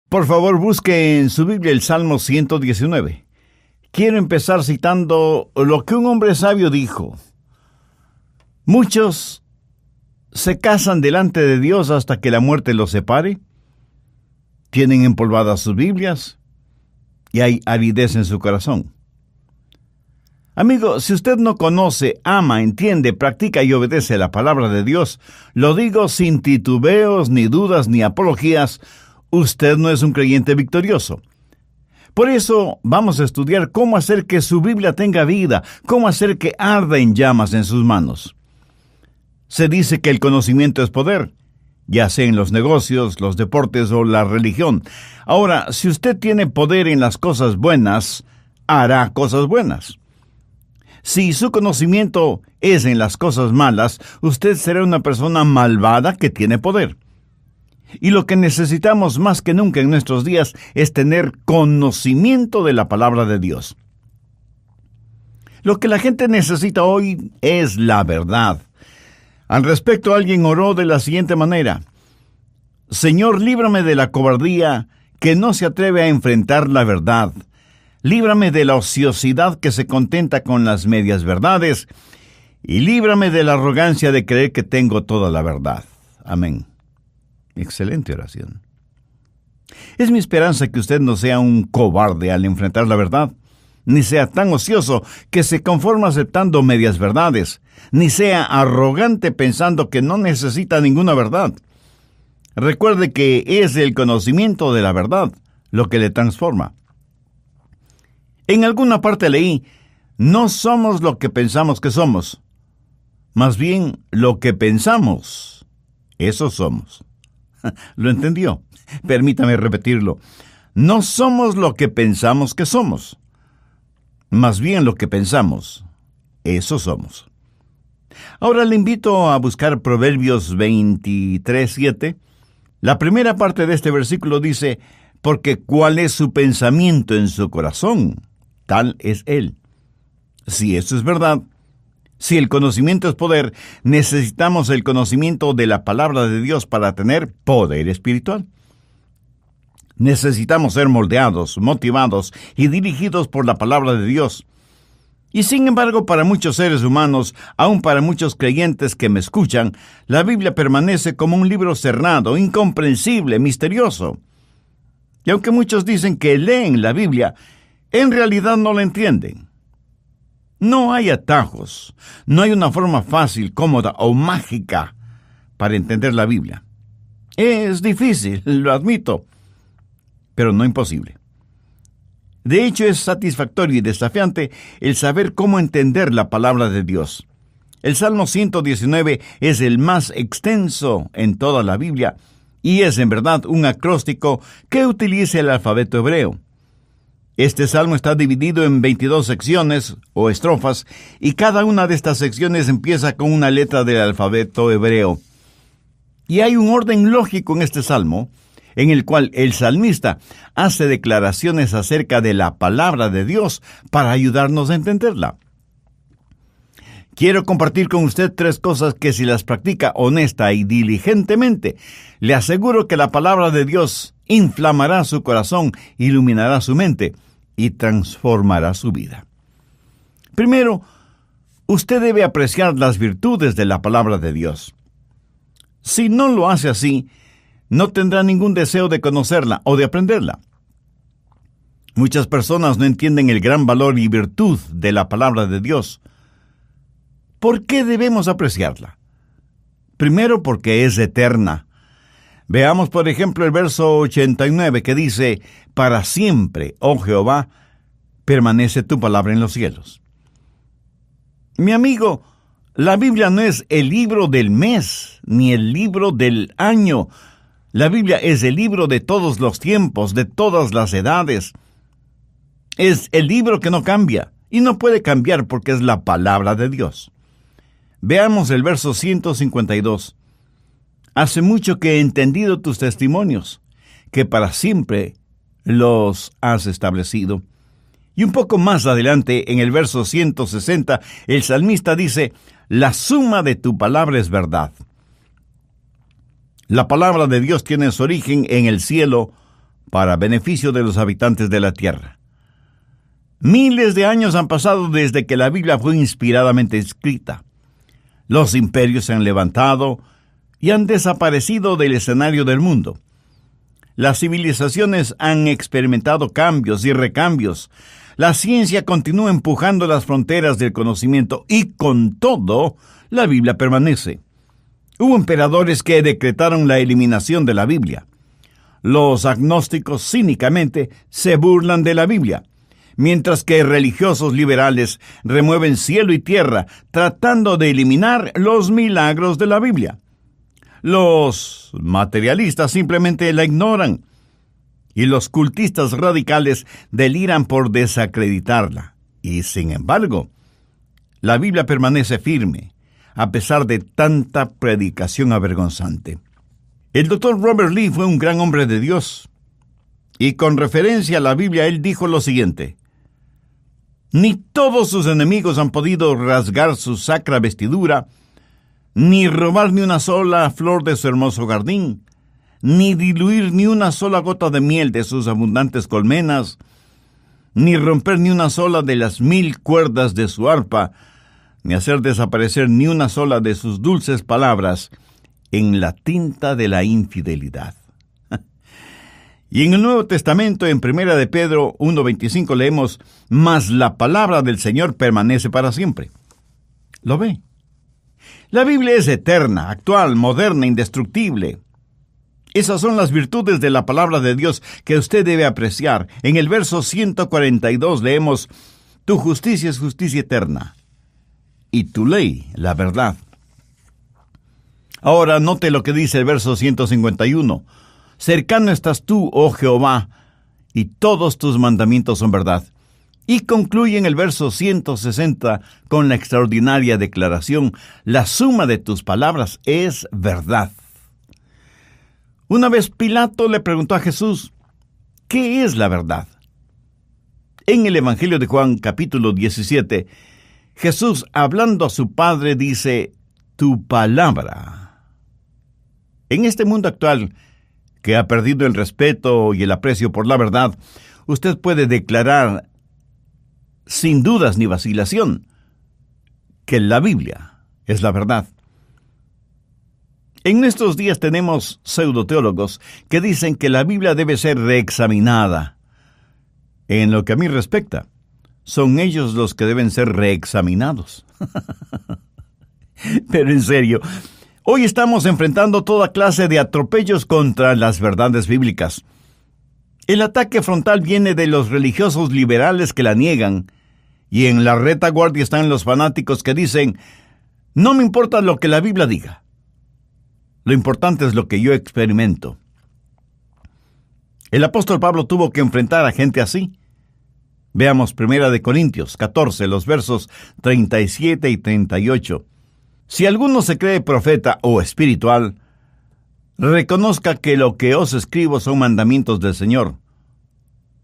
Por favor, busque en su Biblia el Salmo 119. Quiero empezar citando lo que un hombre sabio dijo. Muchos se casan delante de Dios hasta que la muerte los separe. Tienen empolvadas sus Biblias y hay aridez en su corazón. Amigo, si usted no conoce, ama, entiende, practica y obedece la palabra de Dios, lo digo sin titubeos, ni dudas, ni apologías, usted no es un creyente victorioso. Por eso vamos a estudiar cómo hacer que su Biblia tenga vida, cómo hacer que arda en llamas en sus manos. Se dice que el conocimiento es poder, ya sea en los negocios, los deportes o la religión. Ahora, si usted tiene poder en las cosas buenas, hará cosas buenas. Si su conocimiento es en las cosas malas, usted será una persona malvada que tiene poder. Y lo que necesitamos más que nunca en nuestros días es tener conocimiento de la palabra de Dios. Lo que la gente necesita hoy es la verdad. Al respecto, alguien oró de la siguiente manera: Señor, líbrame de la cobardía que no se atreve a enfrentar la verdad. Líbrame de la ociosidad que se contenta con las medias verdades, y líbrame de la arrogancia de creer que tengo toda la verdad. Amén. Excelente oración. Es mi esperanza que usted no sea un cobarde al enfrentar la verdad, ni sea tan ocioso que se conforma aceptando medias verdades, ni sea arrogante pensando que no necesita ninguna verdad. Recuerde que es el conocimiento de la verdad lo que le transforma. En alguna parte leí, no somos lo que pensamos que somos, más bien lo que pensamos, eso somos. ¿Lo entendió? Permítame repetirlo. No somos lo que pensamos que somos, más bien lo que pensamos, eso somos. Ahora le invito a buscar Proverbios 23:7. La primera parte de este versículo dice, porque cuál es su pensamiento en su corazón, tal es él. Si eso es verdad, si el conocimiento es poder, necesitamos el conocimiento de la palabra de Dios para tener poder espiritual. Necesitamos ser moldeados, motivados y dirigidos por la palabra de Dios. Y sin embargo, para muchos seres humanos, aun para muchos creyentes que me escuchan, la Biblia permanece como un libro cerrado, incomprensible, misterioso. Y aunque muchos dicen que leen la Biblia, en realidad no la entienden. No hay atajos, no hay una forma fácil, cómoda o mágica para entender la Biblia. Es difícil, lo admito, pero no imposible. De hecho, es satisfactorio y desafiante el saber cómo entender la palabra de Dios. El Salmo 119 es el más extenso en toda la Biblia y es en verdad un acróstico que utiliza el alfabeto hebreo. Este salmo está dividido en 22 secciones o estrofas y cada una de estas secciones empieza con una letra del alfabeto hebreo. Y hay un orden lógico en este salmo, en el cual el salmista hace declaraciones acerca de la palabra de Dios para ayudarnos a entenderla. Quiero compartir con usted 3 cosas que si las practica honesta y diligentemente, le aseguro que la palabra de Dios inflamará su corazón, iluminará su mente y transformará su vida. Primero, usted debe apreciar las virtudes de la palabra de Dios. Si no lo hace así, no tendrá ningún deseo de conocerla o de aprenderla. Muchas personas no entienden el gran valor y virtud de la palabra de Dios. ¿Por qué debemos apreciarla? Primero, porque es eterna. Veamos, por ejemplo, el verso 89 que dice, para siempre, oh Jehová, permanece tu palabra en los cielos. Mi amigo, la Biblia no es el libro del mes, ni el libro del año. La Biblia es el libro de todos los tiempos, de todas las edades. Es el libro que no cambia, y no puede cambiar porque es la palabra de Dios. Veamos el verso 152. Hace mucho que he entendido tus testimonios, que para siempre los has establecido. Y un poco más adelante, en el verso 160, el salmista dice, la suma de tu palabra es verdad. La palabra de Dios tiene su origen en el cielo para beneficio de los habitantes de la tierra. Miles de años han pasado desde que la Biblia fue inspiradamente escrita. Los imperios se han levantado y han desaparecido del escenario del mundo. Las civilizaciones han experimentado cambios y recambios. La ciencia continúa empujando las fronteras del conocimiento y, con todo, la Biblia permanece. Hubo emperadores que decretaron la eliminación de la Biblia. Los agnósticos cínicamente se burlan de la Biblia, mientras que religiosos liberales remueven cielo y tierra tratando de eliminar los milagros de la Biblia. Los materialistas simplemente la ignoran y los cultistas radicales deliran por desacreditarla. Y sin embargo, la Biblia permanece firme, a pesar de tanta predicación avergonzante. El Dr. Robert Lee fue un gran hombre de Dios, y con referencia a la Biblia él dijo lo siguiente: ni todos sus enemigos han podido rasgar su sacra vestidura, ni robar ni una sola flor de su hermoso jardín, ni diluir ni una sola gota de miel de sus abundantes colmenas, ni romper ni una sola de las 1000 cuerdas de su arpa, ni hacer desaparecer ni una sola de sus dulces palabras en la tinta de la infidelidad. Y en el Nuevo Testamento, en 1 de Pedro 1:25, leemos: mas la palabra del Señor permanece para siempre. ¿Lo ve? La Biblia es eterna, actual, moderna, indestructible. Esas son las virtudes de la palabra de Dios que usted debe apreciar. En el verso 142 leemos: tu justicia es justicia eterna, y tu ley, la verdad. Ahora note lo que dice el verso 151. cercano estás tú, oh Jehová, y todos tus mandamientos son verdad. Y concluye en el verso 160 con la extraordinaria declaración: la suma de tus palabras es verdad. Una vez Pilato le preguntó a Jesús: ¿qué es la verdad? En el Evangelio de Juan, capítulo 17, Jesús, hablando a su Padre, dice: tu palabra. En este mundo actual, que ha perdido el respeto y el aprecio por la verdad, usted puede declarar, sin dudas ni vacilación, que la Biblia es la verdad. En nuestros días tenemos pseudoteólogos que dicen que la Biblia debe ser reexaminada. En lo que a mí respecta, son ellos los que deben ser reexaminados. Pero en serio, hoy estamos enfrentando toda clase de atropellos contra las verdades bíblicas. El ataque frontal viene de los religiosos liberales que la niegan, y en la retaguardia están los fanáticos que dicen: no me importa lo que la Biblia diga. Lo importante es lo que yo experimento. El apóstol Pablo tuvo que enfrentar a gente así. Veamos 1 de Corintios 14, los versos 37 y 38. Si alguno se cree profeta o espiritual, reconozca que lo que os escribo son mandamientos del Señor.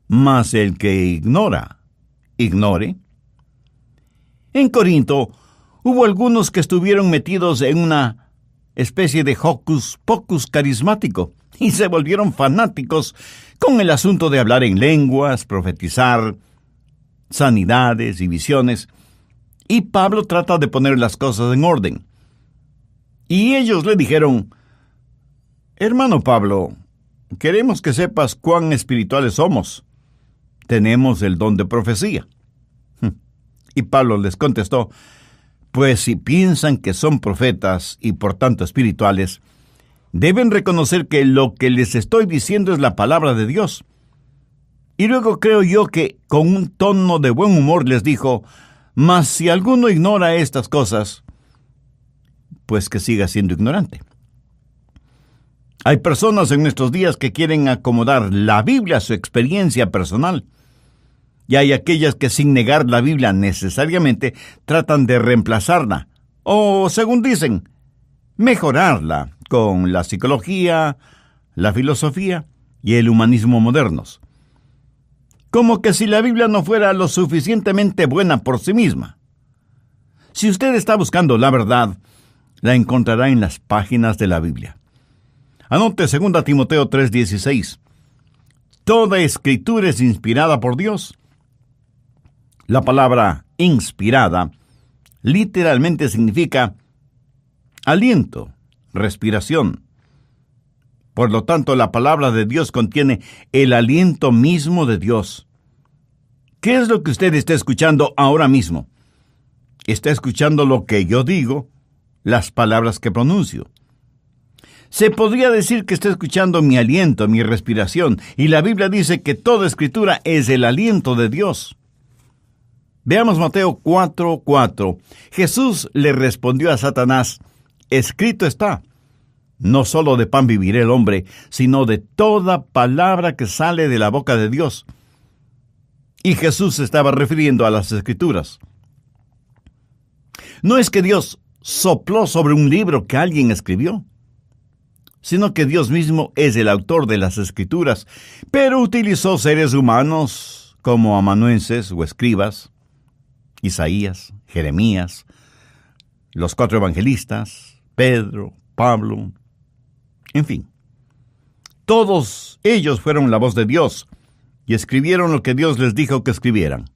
Mas el que ignora, ignore. En Corinto hubo algunos que estuvieron metidos en una especie de hocus pocus carismático y se volvieron fanáticos con el asunto de hablar en lenguas, profetizar, sanidades y visiones. Y Pablo trata de poner las cosas en orden. Y ellos le dijeron: hermano Pablo, queremos que sepas cuán espirituales somos. Tenemos el don de profecía. Y Pablo les contestó: pues si piensan que son profetas y por tanto espirituales, deben reconocer que lo que les estoy diciendo es la palabra de Dios. Y luego creo yo que con un tono de buen humor les dijo: mas si alguno ignora estas cosas, pues que siga siendo ignorante. Hay personas en nuestros días que quieren acomodar la Biblia a su experiencia personal. Y hay aquellas que, sin negar la Biblia necesariamente, tratan de reemplazarla, o, según dicen, mejorarla con la psicología, la filosofía y el humanismo modernos. Como que si la Biblia no fuera lo suficientemente buena por sí misma. Si usted está buscando la verdad, la encontrará en las páginas de la Biblia. Anote 2 Timoteo 3:16. toda escritura es inspirada por Dios. La palabra inspirada literalmente significa aliento, respiración. Por lo tanto, la palabra de Dios contiene el aliento mismo de Dios. ¿Qué es lo que usted está escuchando ahora mismo? Está escuchando lo que yo digo, las palabras que pronuncio. Se podría decir que está escuchando mi aliento, mi respiración, y la Biblia dice que toda escritura es el aliento de Dios. Veamos Mateo 4:4. Jesús le respondió a Satanás: escrito está, no solo de pan vivirá el hombre, sino de toda palabra que sale de la boca de Dios. Y Jesús se estaba refiriendo a las Escrituras. No es que Dios sopló sobre un libro que alguien escribió, sino que Dios mismo es el autor de las Escrituras, pero utilizó seres humanos como amanuenses o escribas, Isaías, Jeremías, los 4 evangelistas, Pedro, Pablo, en fin. Todos ellos fueron la voz de Dios y escribieron lo que Dios les dijo que escribieran.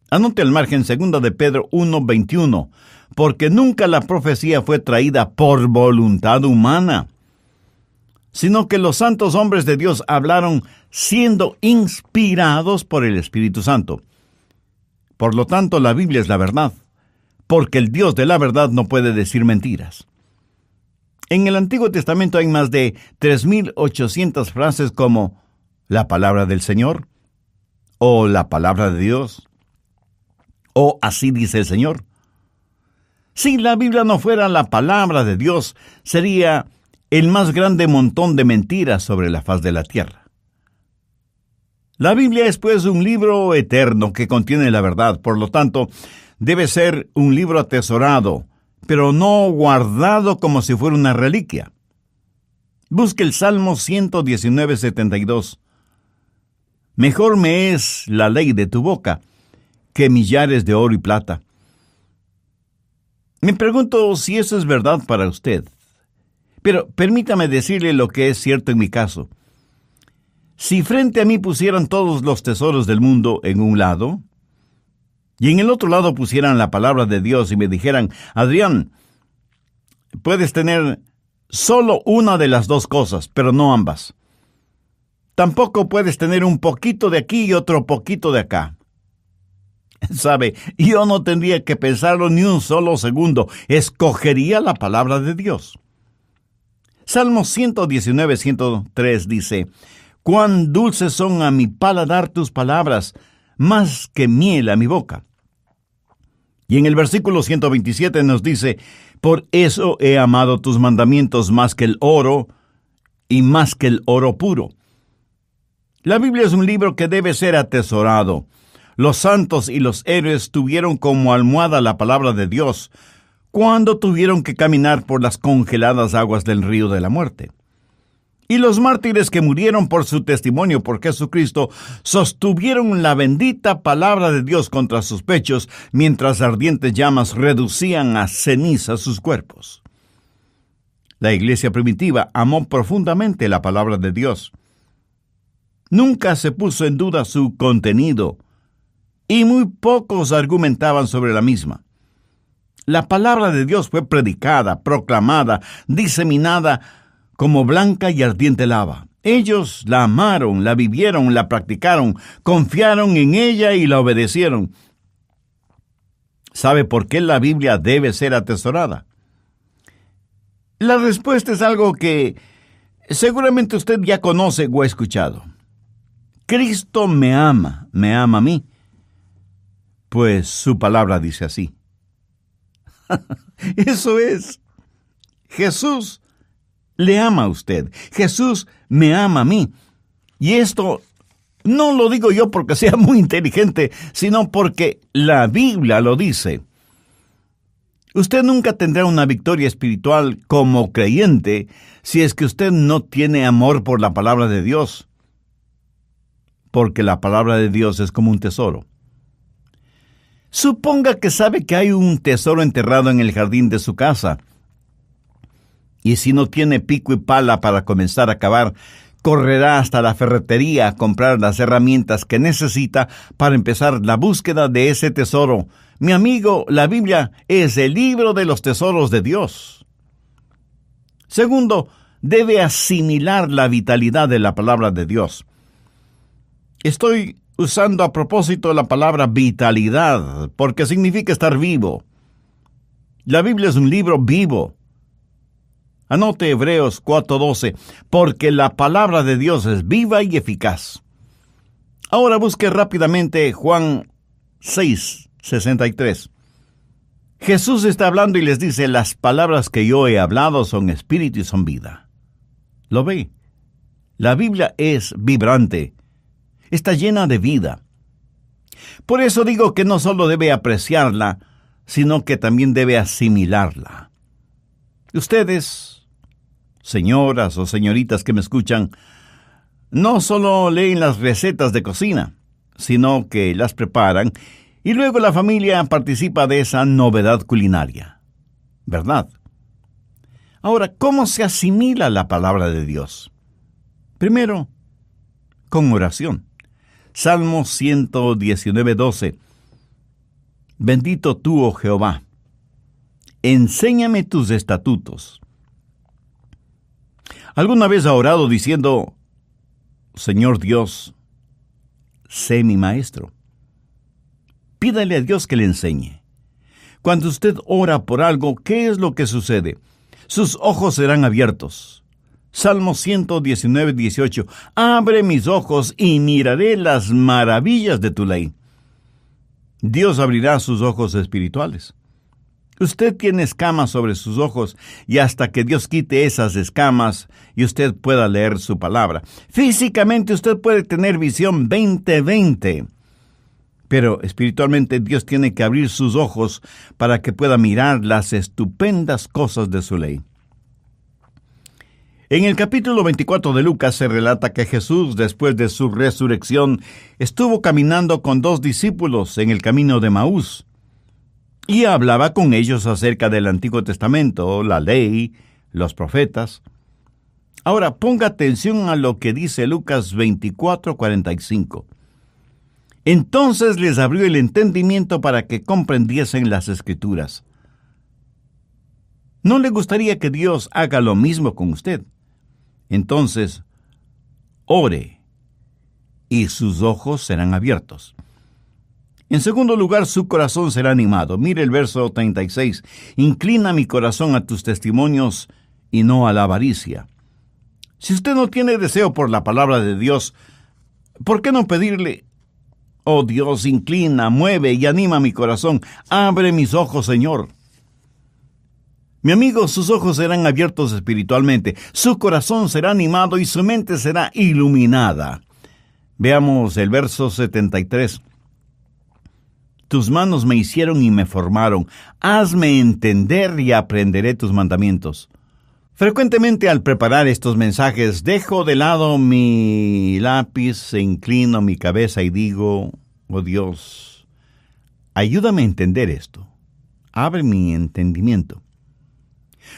Anote al margen 2 de Pedro 1:21, porque nunca la profecía fue traída por voluntad humana, sino que los santos hombres de Dios hablaron siendo inspirados por el Espíritu Santo. Por lo tanto, la Biblia es la verdad, porque el Dios de la verdad no puede decir mentiras. En el Antiguo Testamento hay más de 3,800 frases como la palabra del Señor, o la palabra de Dios, o así dice el Señor. Si la Biblia no fuera la palabra de Dios, sería el más grande montón de mentiras sobre la faz de la tierra. La Biblia es pues un libro eterno que contiene la verdad, por lo tanto, debe ser un libro atesorado, pero no guardado como si fuera una reliquia. Busque el Salmo 119:72. Mejor me es la ley de tu boca que millares de oro y plata. Me pregunto si eso es verdad para usted. Pero permítame decirle lo que es cierto en mi caso. Si frente a mí pusieran todos los tesoros del mundo en un lado, y en el otro lado pusieran la palabra de Dios y me dijeran: Adrián, puedes tener solo una de las dos cosas, pero no ambas. Tampoco puedes tener un poquito de aquí y otro poquito de acá. ¿Sabe? Yo no tendría que pensarlo ni un solo segundo. Escogería la palabra de Dios. Salmo 119:103 dice: cuán dulces son a mi paladar tus palabras, más que miel a mi boca. Y en el versículo 127 nos dice: por eso he amado tus mandamientos más que el oro, y más que el oro puro. La Biblia es un libro que debe ser atesorado. Los santos y los héroes tuvieron como almohada la palabra de Dios cuando tuvieron que caminar por las congeladas aguas del río de la muerte. Y los mártires que murieron por su testimonio por Jesucristo sostuvieron la bendita palabra de Dios contra sus pechos, mientras ardientes llamas reducían a ceniza sus cuerpos. La iglesia primitiva amó profundamente la palabra de Dios. Nunca se puso en duda su contenido, y muy pocos argumentaban sobre la misma. La palabra de Dios fue predicada, proclamada, diseminada como blanca y ardiente lava. Ellos la amaron, la vivieron, la practicaron, confiaron en ella y la obedecieron. ¿Sabe por qué la Biblia debe ser atesorada? La respuesta es algo que seguramente usted ya conoce o ha escuchado. Cristo me ama a mí, pues su palabra dice así. Eso es. Jesús le ama a usted. Jesús me ama a mí. Y esto no lo digo yo porque sea muy inteligente, sino porque la Biblia lo dice. Usted nunca tendrá una victoria espiritual como creyente si es que usted no tiene amor por la palabra de Dios. Porque la palabra de Dios es como un tesoro. Suponga que sabe que hay un tesoro enterrado en el jardín de su casa. Y si no tiene pico y pala para comenzar a cavar, correrá hasta la ferretería a comprar las herramientas que necesita para empezar la búsqueda de ese tesoro. Mi amigo, la Biblia es el libro de los tesoros de Dios. Segundo, debe asimilar la vitalidad de la palabra de Dios. Estoy usando a propósito la palabra vitalidad, porque significa estar vivo. La Biblia es un libro vivo. Anote Hebreos 4:12, porque la palabra de Dios es viva y eficaz. Ahora busque rápidamente Juan 6:63. Jesús está hablando y les dice, las palabras que yo he hablado son espíritu y son vida. ¿Lo ve? La Biblia es vibrante, está llena de vida. Por eso digo que no solo debe apreciarla, sino que también debe asimilarla. Ustedes, señoras o señoritas que me escuchan, no solo leen las recetas de cocina, sino que las preparan y luego la familia participa de esa novedad culinaria, ¿verdad? Ahora, ¿cómo se asimila la palabra de Dios? Primero, con oración. Salmo 119:12. Bendito tú, oh Jehová, enséñame tus estatutos. ¿Alguna vez ha orado diciendo, Señor Dios, sé mi maestro? Pídale a Dios que le enseñe. Cuando usted ora por algo, ¿qué es lo que sucede? Sus ojos serán abiertos. Salmo 119:18. Abre mis ojos y miraré las maravillas de tu ley. Dios abrirá sus ojos espirituales. Usted tiene escamas sobre sus ojos y hasta que Dios quite esas escamas y usted pueda leer su palabra. Físicamente usted puede tener visión 20/20. Pero espiritualmente Dios tiene que abrir sus ojos para que pueda mirar las estupendas cosas de su ley. En el capítulo 24 de Lucas se relata que Jesús, después de su resurrección, estuvo caminando con 2 discípulos en el camino de Maús y hablaba con ellos acerca del Antiguo Testamento, la ley, los profetas. Ahora ponga atención a lo que dice Lucas 24:45. Entonces les abrió el entendimiento para que comprendiesen las Escrituras. ¿No le gustaría que Dios haga lo mismo con usted? Entonces, ore, y sus ojos serán abiertos. En segundo lugar, su corazón será animado. Mire el verso 36. Inclina mi corazón a tus testimonios y no a la avaricia. Si usted no tiene deseo por la palabra de Dios, ¿por qué no pedirle, oh Dios, inclina, mueve y anima mi corazón? Abre mis ojos, Señor. Mi amigo, sus ojos serán abiertos espiritualmente, su corazón será animado y su mente será iluminada. Veamos el verso 73. Tus manos me hicieron y me formaron. Hazme entender y aprenderé tus mandamientos. Frecuentemente al preparar estos mensajes, dejo de lado mi lápiz, inclino mi cabeza y digo, oh Dios, ayúdame a entender esto. Abre mi entendimiento.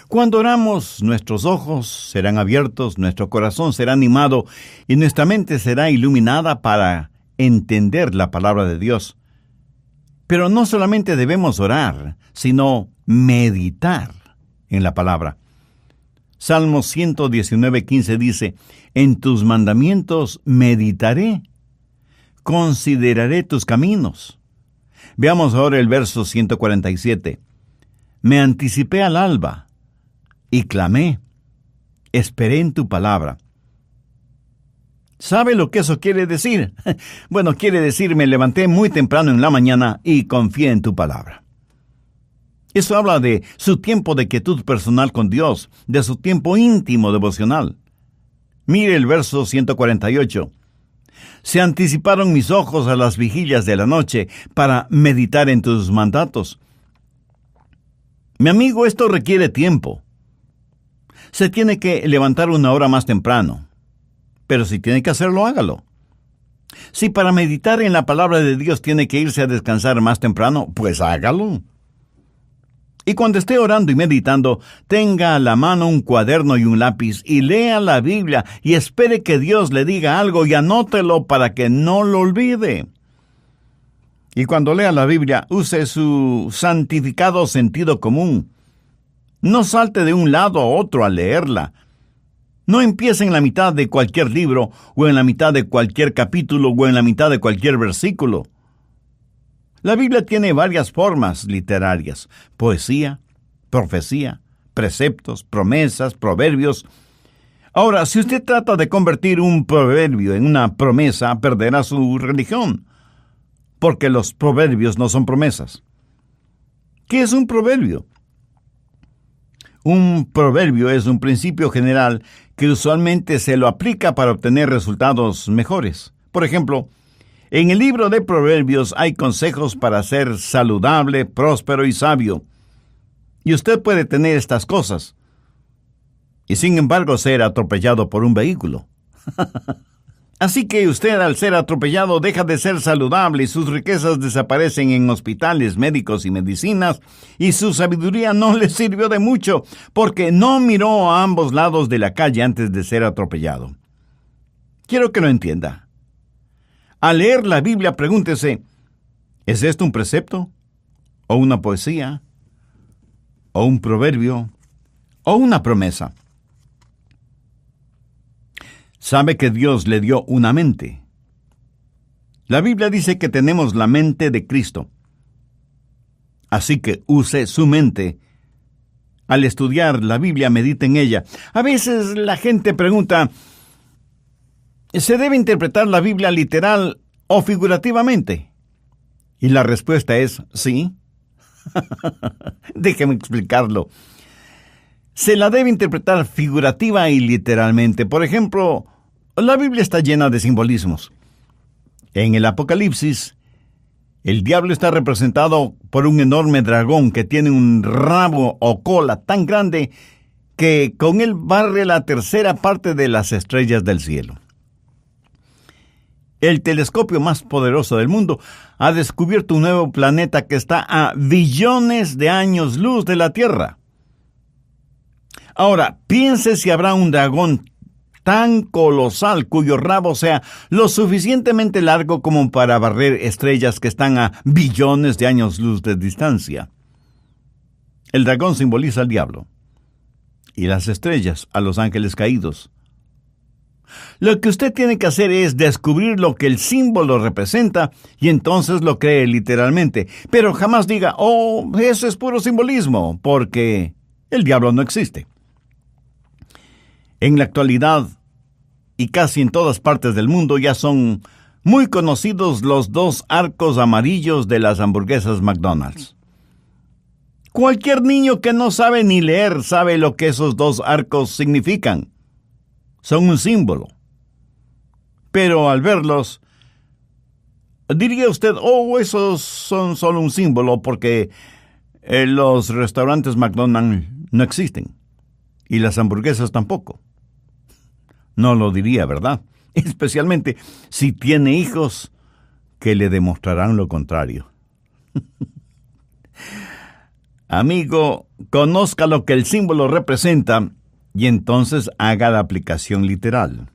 Cuando oramos, nuestros ojos serán abiertos, nuestro corazón será animado y nuestra mente será iluminada para entender la palabra de Dios. Pero no solamente debemos orar, sino meditar en la palabra. Salmo 119:15 dice, en tus mandamientos meditaré, consideraré tus caminos. Veamos ahora el verso 147. Me anticipé al alba y clamé, esperé en tu palabra. ¿Sabe lo que eso quiere decir? Bueno, quiere decir, me levanté muy temprano en la mañana y confié en tu palabra. Eso habla de su tiempo de quietud personal con Dios, de su tiempo íntimo devocional. Mire el verso 148. Se anticiparon mis ojos a las vigilias de la noche para meditar en tus mandatos. Mi amigo, esto requiere tiempo. Se tiene que levantar 1 hora más temprano. Pero si tiene que hacerlo, hágalo. Si para meditar en la palabra de Dios tiene que irse a descansar más temprano, pues hágalo. Y cuando esté orando y meditando, tenga a la mano un cuaderno y un lápiz y lea la Biblia y espere que Dios le diga algo y anótelo para que no lo olvide. Y cuando lea la Biblia, use su santificado sentido común. No salte de un lado a otro al leerla. No empiece en la mitad de cualquier libro, o en la mitad de cualquier capítulo, o en la mitad de cualquier versículo. La Biblia tiene varias formas literarias: poesía, profecía, preceptos, promesas, proverbios. Ahora, si usted trata de convertir un proverbio en una promesa, perderá su religión, porque los proverbios no son promesas. ¿Qué es un proverbio? Un proverbio es un principio general que usualmente se lo aplica para obtener resultados mejores. Por ejemplo, en el libro de Proverbios hay consejos para ser saludable, próspero y sabio. Y usted puede tener estas cosas y sin embargo ser atropellado por un vehículo. Así que usted, al ser atropellado, deja de ser saludable y sus riquezas desaparecen en hospitales, médicos y medicinas, y su sabiduría no le sirvió de mucho porque no miró a ambos lados de la calle antes de ser atropellado. Quiero que lo entienda. Al leer la Biblia, pregúntese: ¿es esto un precepto? ¿O una poesía? ¿O un proverbio? ¿O una promesa? Sabe que Dios le dio una mente. La Biblia dice que tenemos la mente de Cristo. Así que use su mente. Al estudiar la Biblia, medite en ella. A veces la gente pregunta: ¿se debe interpretar la Biblia literal o figurativamente? Y la respuesta es sí. Déjeme explicarlo. Se la debe interpretar figurativa y literalmente. Por ejemplo, la Biblia está llena de simbolismos. En el Apocalipsis, el diablo está representado por un enorme dragón que tiene un rabo o cola tan grande que con él barre la tercera parte de las estrellas del cielo. El telescopio más poderoso del mundo ha descubierto un nuevo planeta que está a billones de años luz de la Tierra. Ahora, piense si habrá un dragón tan colosal cuyo rabo sea lo suficientemente largo como para barrer estrellas que están a billones de años luz de distancia. El dragón simboliza al diablo y las estrellas a los ángeles caídos. Lo que usted tiene que hacer es descubrir lo que el símbolo representa y entonces lo cree literalmente. Pero jamás diga: oh, eso es puro simbolismo, porque el diablo no existe. En la actualidad, y casi en todas partes del mundo, ya son muy conocidos los 2 arcos amarillos de las hamburguesas McDonald's. Cualquier niño que no sabe ni leer sabe lo que esos 2 arcos significan. Son un símbolo. Pero al verlos, diría usted: oh, esos son solo un símbolo porque los restaurantes McDonald's no existen. Y las hamburguesas tampoco. No lo diría, ¿verdad? Especialmente si tiene hijos que le demostrarán lo contrario. Amigo, conozca lo que el símbolo representa y entonces haga la aplicación literal.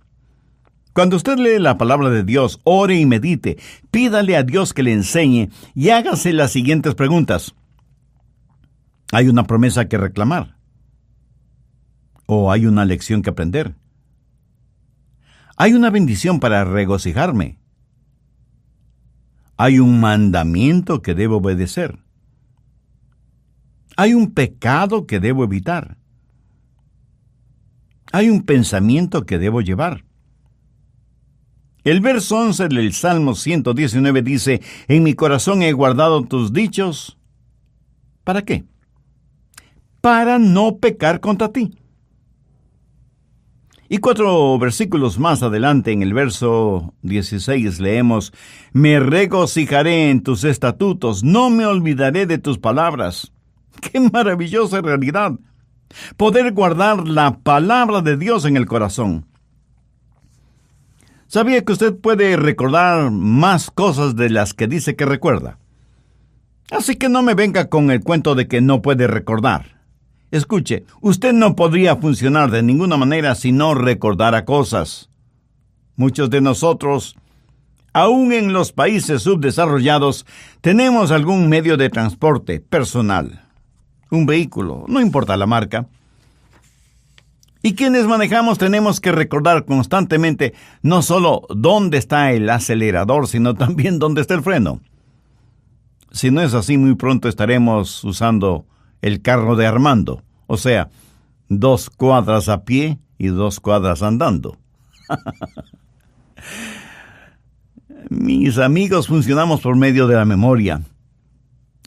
Cuando usted lee la palabra de Dios, ore y medite, pídale a Dios que le enseñe y hágase las siguientes preguntas. ¿Hay una promesa que reclamar? ¿O hay una lección que aprender? ¿Hay una bendición para regocijarme? ¿Hay un mandamiento que debo obedecer? ¿Hay un pecado que debo evitar? ¿Hay un pensamiento que debo llevar? El verso 11 del Salmo 119 dice: en mi corazón he guardado tus dichos. ¿Para qué? Para no pecar contra ti. Y 4 versículos más adelante, en el verso 16, leemos: me regocijaré en tus estatutos, no me olvidaré de tus palabras. ¡Qué maravillosa realidad! Poder guardar la palabra de Dios en el corazón. ¿Sabía que usted puede recordar más cosas de las que dice que recuerda? Así que no me venga con el cuento de que no puede recordar. Escuche, usted no podría funcionar de ninguna manera si no recordara cosas. Muchos de nosotros, aún en los países subdesarrollados, tenemos algún medio de transporte personal. Un vehículo, no importa la marca. Y quienes manejamos tenemos que recordar constantemente no solo dónde está el acelerador, sino también dónde está el freno. Si no es así, muy pronto estaremos usando el carro de Armando, o sea, 2 cuadras a pie y 2 cuadras andando. Mis amigos, funcionamos por medio de la memoria.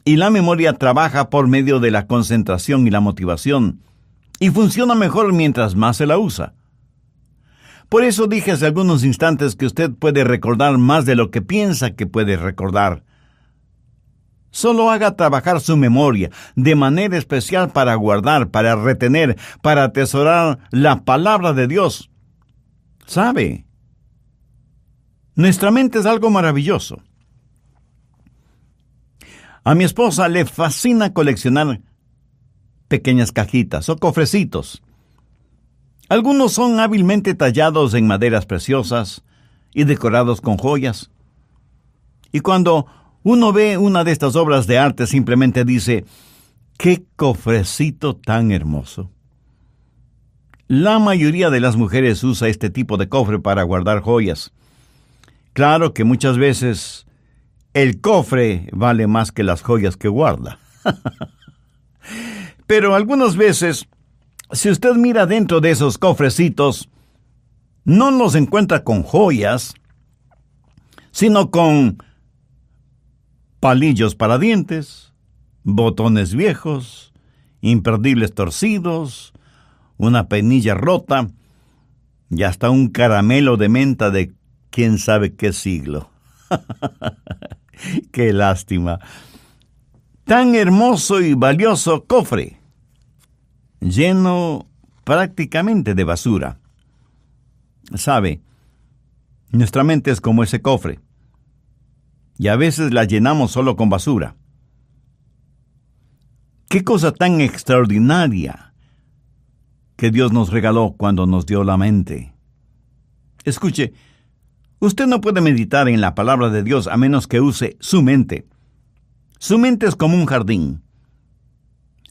Y la memoria trabaja por medio de la concentración y la motivación. Y funciona mejor mientras más se la usa. Por eso dije hace algunos instantes que usted puede recordar más de lo que piensa que puede recordar. Solo haga trabajar su memoria de manera especial para guardar, para retener, para atesorar la palabra de Dios. ¿Sabe? Nuestra mente es algo maravilloso. A mi esposa le fascina coleccionar pequeñas cajitas o cofrecitos. Algunos son hábilmente tallados en maderas preciosas y decorados con joyas. Y cuando uno ve una de estas obras de arte, simplemente dice, ¡qué cofrecito tan hermoso! La mayoría de las mujeres usa este tipo de cofre para guardar joyas. Claro que muchas veces el cofre vale más que las joyas que guarda. Pero algunas veces, si usted mira dentro de esos cofrecitos, no los encuentra con joyas, sino con palillos para dientes, botones viejos, imperdibles torcidos, una peinilla rota y hasta un caramelo de menta de quién sabe qué siglo. ¡Qué lástima! Tan hermoso y valioso cofre, lleno prácticamente de basura. ¿Sabe? Nuestra mente es como ese cofre, y a veces la llenamos solo con basura. ¡Qué cosa tan extraordinaria que Dios nos regaló cuando nos dio la mente! Escuche, usted no puede meditar en la palabra de Dios a menos que use su mente. Su mente es como un jardín.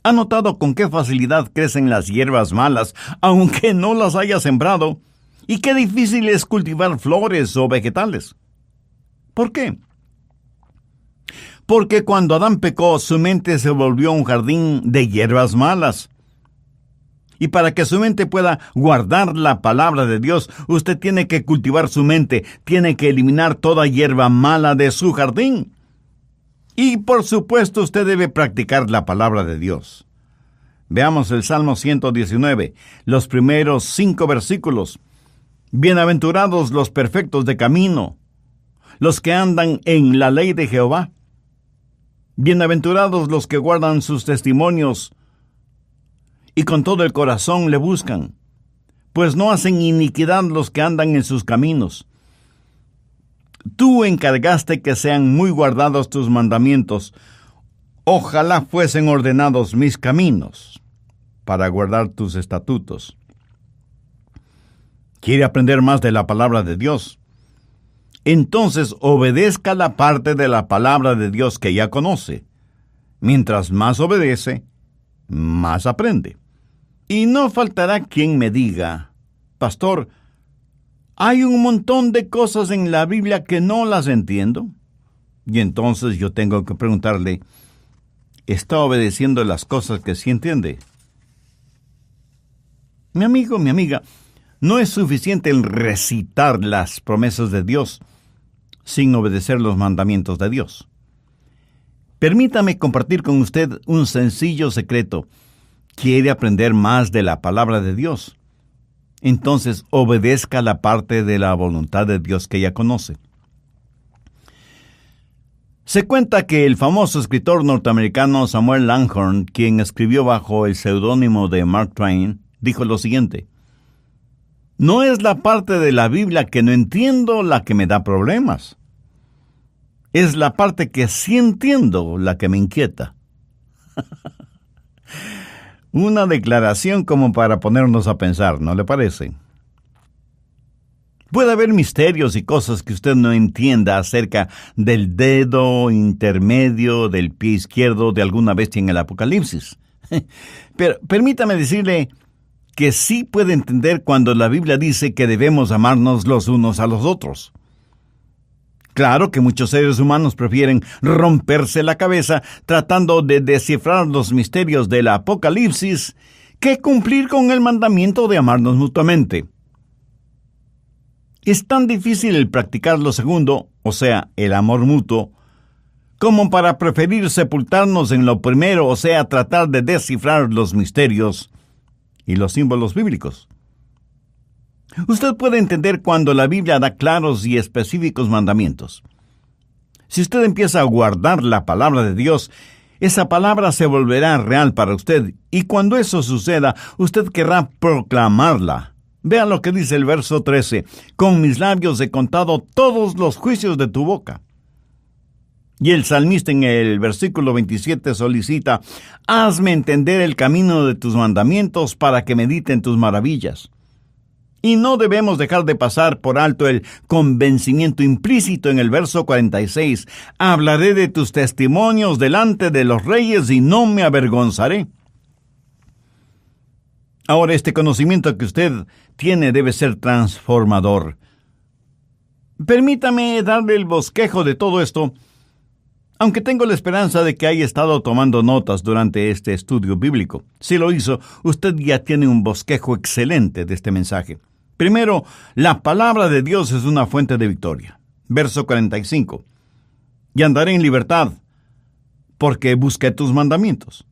¿Ha notado con qué facilidad crecen las hierbas malas, aunque no las haya sembrado? ¿Y qué difícil es cultivar flores o vegetales? ¿Por qué? Porque cuando Adán pecó, su mente se volvió un jardín de hierbas malas. Y para que su mente pueda guardar la palabra de Dios, usted tiene que cultivar su mente, tiene que eliminar toda hierba mala de su jardín. Y por supuesto usted debe practicar la palabra de Dios. Veamos el Salmo 119, los primeros 5 versículos. Bienaventurados los perfectos de camino, los que andan en la ley de Jehová. Bienaventurados los que guardan sus testimonios y con todo el corazón le buscan, pues no hacen iniquidad los que andan en sus caminos. Tú encargaste que sean muy guardados tus mandamientos. Ojalá fuesen ordenados mis caminos para guardar tus estatutos. ¿Quiere aprender más de la palabra de Dios? Entonces obedezca la parte de la palabra de Dios que ya conoce. Mientras más obedece, más aprende. Y no faltará quien me diga, pastor, hay un montón de cosas en la Biblia que no las entiendo. Y entonces yo tengo que preguntarle, ¿está obedeciendo las cosas que sí entiende? Mi amigo, mi amiga, no es suficiente el recitar las promesas de Dios sin obedecer los mandamientos de Dios. Permítame compartir con usted un sencillo secreto. ¿Quiere aprender más de la palabra de Dios? Entonces obedezca la parte de la voluntad de Dios que ya conoce. Se cuenta que el famoso escritor norteamericano Samuel Langhorne, quien escribió bajo el seudónimo de Mark Twain, dijo lo siguiente: no es la parte de la Biblia que no entiendo la que me da problemas. es la parte que sí entiendo la que me inquieta. Una declaración como para ponernos a pensar, ¿no le parece? Puede haber misterios y cosas que usted no entienda acerca del dedo intermedio del pie izquierdo de alguna bestia en el Apocalipsis. Pero permítame decirle que sí puede entender cuando la Biblia dice que debemos amarnos los unos a los otros. Claro que muchos seres humanos prefieren romperse la cabeza tratando de descifrar los misterios del Apocalipsis que cumplir con el mandamiento de amarnos mutuamente. Es tan difícil el practicar lo segundo, o sea, el amor mutuo, como para preferir sepultarnos en lo primero, o sea, tratar de descifrar los misterios y los símbolos bíblicos. Usted puede entender cuando la Biblia da claros y específicos mandamientos. Si usted empieza a guardar la palabra de Dios, esa palabra se volverá real para usted, y cuando eso suceda, usted querrá proclamarla. Vea lo que dice el verso 13. Con mis labios he contado todos los juicios de tu boca. Y el salmista en el versículo 27 solicita, hazme entender el camino de tus mandamientos para que medite en tus maravillas. Y no debemos dejar de pasar por alto el convencimiento implícito en el verso 46. Hablaré de tus testimonios delante de los reyes y no me avergonzaré. Ahora, este conocimiento que usted tiene debe ser transformador. Permítame darle el bosquejo de todo esto, aunque tengo la esperanza de que haya estado tomando notas durante este estudio bíblico. Si lo hizo, usted ya tiene un bosquejo excelente de este mensaje. Primero, la palabra de Dios es una fuente de victoria. Verso 45. Y andaré en libertad, porque busqué tus mandamientos.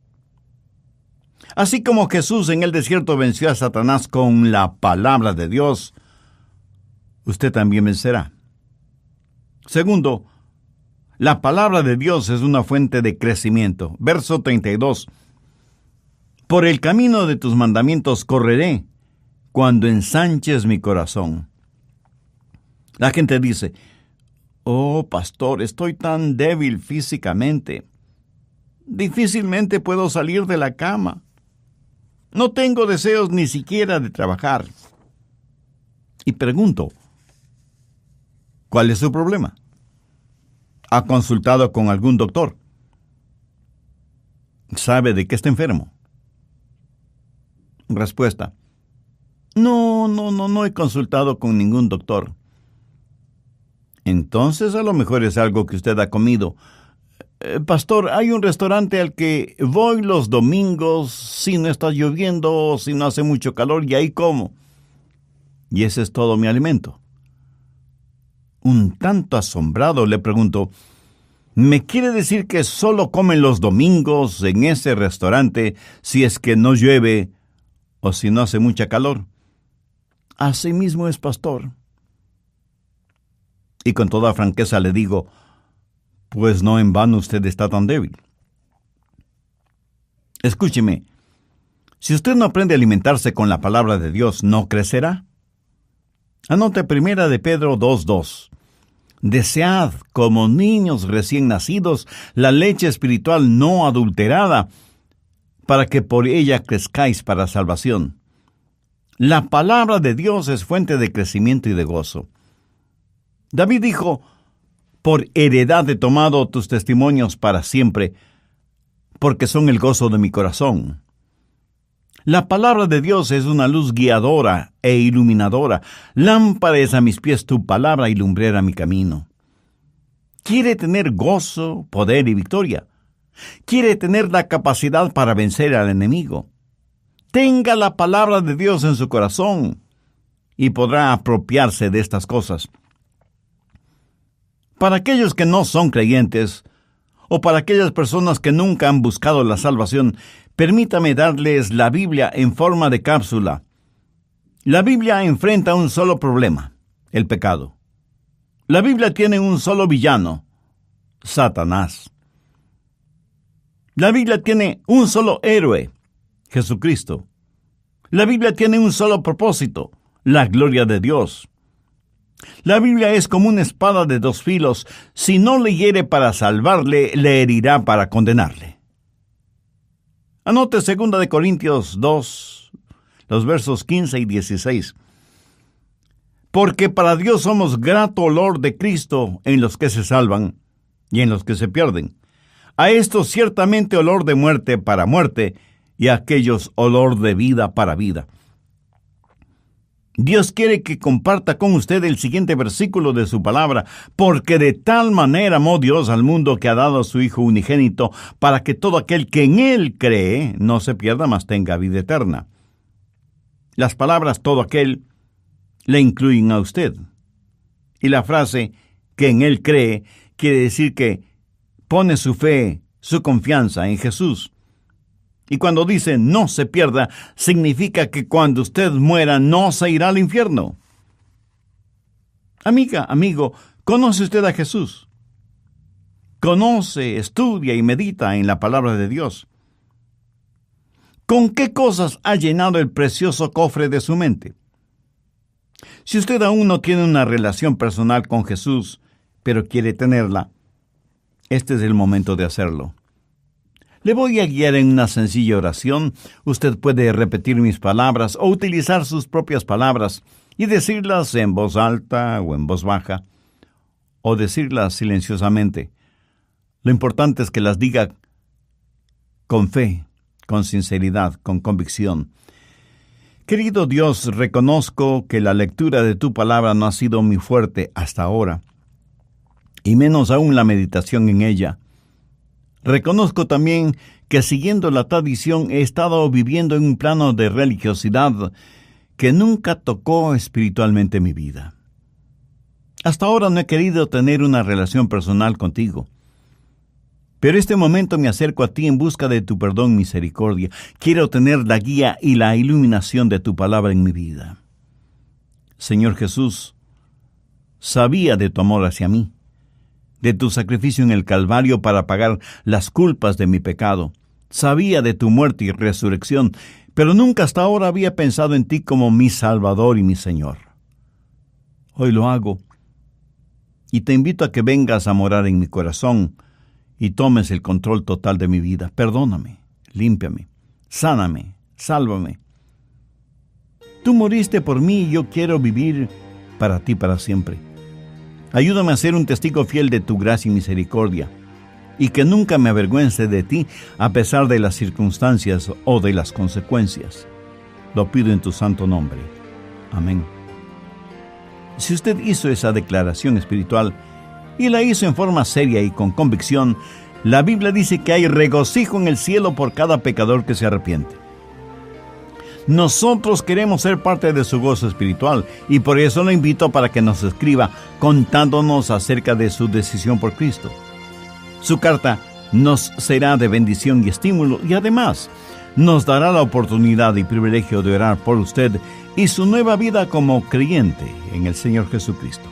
Así como Jesús en el desierto venció a Satanás con la palabra de Dios, usted también vencerá. Segundo, la palabra de Dios es una fuente de crecimiento. Verso 32. Por el camino de tus mandamientos correré cuando ensanches mi corazón. La gente dice, oh, pastor, estoy tan débil físicamente. Difícilmente puedo salir de la cama. No tengo deseos ni siquiera de trabajar. Y pregunto, ¿cuál es su problema? ¿Ha consultado con algún doctor? ¿Sabe de qué está enfermo? Respuesta, no he consultado con ningún doctor. Entonces a lo mejor es algo que usted ha comido. Pastor, hay un restaurante al que voy los domingos, si no está lloviendo, si no hace mucho calor, y ahí como. Y ese es todo mi alimento. Un tanto asombrado le pregunto, ¿me quiere decir que solo comen los domingos en ese restaurante si es que no llueve o si no hace mucha calor? Así mismo es, pastor. Y con toda franqueza le digo, pues no en vano usted está tan débil. Escúcheme, si usted no aprende a alimentarse con la palabra de Dios, ¿no crecerá? Anote 1 de Pedro 2:2. Desead, como niños recién nacidos, la leche espiritual no adulterada, para que por ella crezcáis para salvación. La palabra de Dios es fuente de crecimiento y de gozo. David dijo, por heredad he tomado tus testimonios para siempre, porque son el gozo de mi corazón. La palabra de Dios es una luz guiadora e iluminadora. Lámpara es a mis pies tu palabra y lumbrera mi camino. ¿Quiere tener gozo, poder y victoria? ¿Quiere tener la capacidad para vencer al enemigo? Tenga la palabra de Dios en su corazón y podrá apropiarse de estas cosas. Para aquellos que no son creyentes, o para aquellas personas que nunca han buscado la salvación, permítame darles la Biblia en forma de cápsula. La Biblia enfrenta un solo problema, el pecado. La Biblia tiene un solo villano, Satanás. La Biblia tiene un solo héroe, Jesucristo. La Biblia tiene un solo propósito, la gloria de Dios. La Biblia es como una espada de dos filos. Si no le hiere para salvarle, le herirá para condenarle. Anote 2 de Corintios 2, los versos 15 y 16. Porque para Dios somos grato olor de Cristo en los que se salvan y en los que se pierden. A estos ciertamente olor de muerte para muerte, y a aquellos olor de vida para vida. Dios quiere que comparta con usted el siguiente versículo de su palabra, porque de tal manera amó Dios al mundo que ha dado a su Hijo unigénito, para que todo aquel que en Él cree no se pierda, mas tenga vida eterna. Las palabras todo aquel le incluyen a usted. Y la frase que en Él cree quiere decir que pone su fe, su confianza en Jesús. Y cuando dice no se pierda, significa que cuando usted muera no se irá al infierno. Amiga, amigo, ¿conoce usted a Jesús? Conoce, estudia y medita en la palabra de Dios. ¿Con qué cosas ha llenado el precioso cofre de su mente? Si usted aún no tiene una relación personal con Jesús, pero quiere tenerla, este es el momento de hacerlo. Le voy a guiar en una sencilla oración. Usted puede repetir mis palabras o utilizar sus propias palabras y decirlas en voz alta o en voz baja, o decirlas silenciosamente. Lo importante es que las diga con fe, con sinceridad, con convicción. Querido Dios, reconozco que la lectura de tu palabra no ha sido muy fuerte hasta ahora, y menos aún la meditación en ella. Reconozco también que siguiendo la tradición he estado viviendo en un plano de religiosidad que nunca tocó espiritualmente mi vida. Hasta ahora no he querido tener una relación personal contigo. Pero este momento me acerco a ti en busca de tu perdón y misericordia. Quiero tener la guía y la iluminación de tu palabra en mi vida. Señor Jesús, sabía de tu amor hacia mí, de tu sacrificio en el Calvario para pagar las culpas de mi pecado. Sabía de tu muerte y resurrección, pero nunca hasta ahora había pensado en ti como mi Salvador y mi Señor. Hoy lo hago, y te invito a que vengas a morar en mi corazón y tomes el control total de mi vida. Perdóname, límpiame, sáname, sálvame. Tú moriste por mí y yo quiero vivir para ti para siempre. Ayúdame a ser un testigo fiel de tu gracia y misericordia, y que nunca me avergüence de ti a pesar de las circunstancias o de las consecuencias. Lo pido en tu santo nombre. Amén. Si usted hizo esa declaración espiritual y la hizo en forma seria y con convicción, la Biblia dice que hay regocijo en el cielo por cada pecador que se arrepiente. Nosotros queremos ser parte de su gozo espiritual y por eso lo invito para que nos escriba contándonos acerca de su decisión por Cristo. Su carta nos será de bendición y estímulo y además nos dará la oportunidad y privilegio de orar por usted y su nueva vida como creyente en el Señor Jesucristo.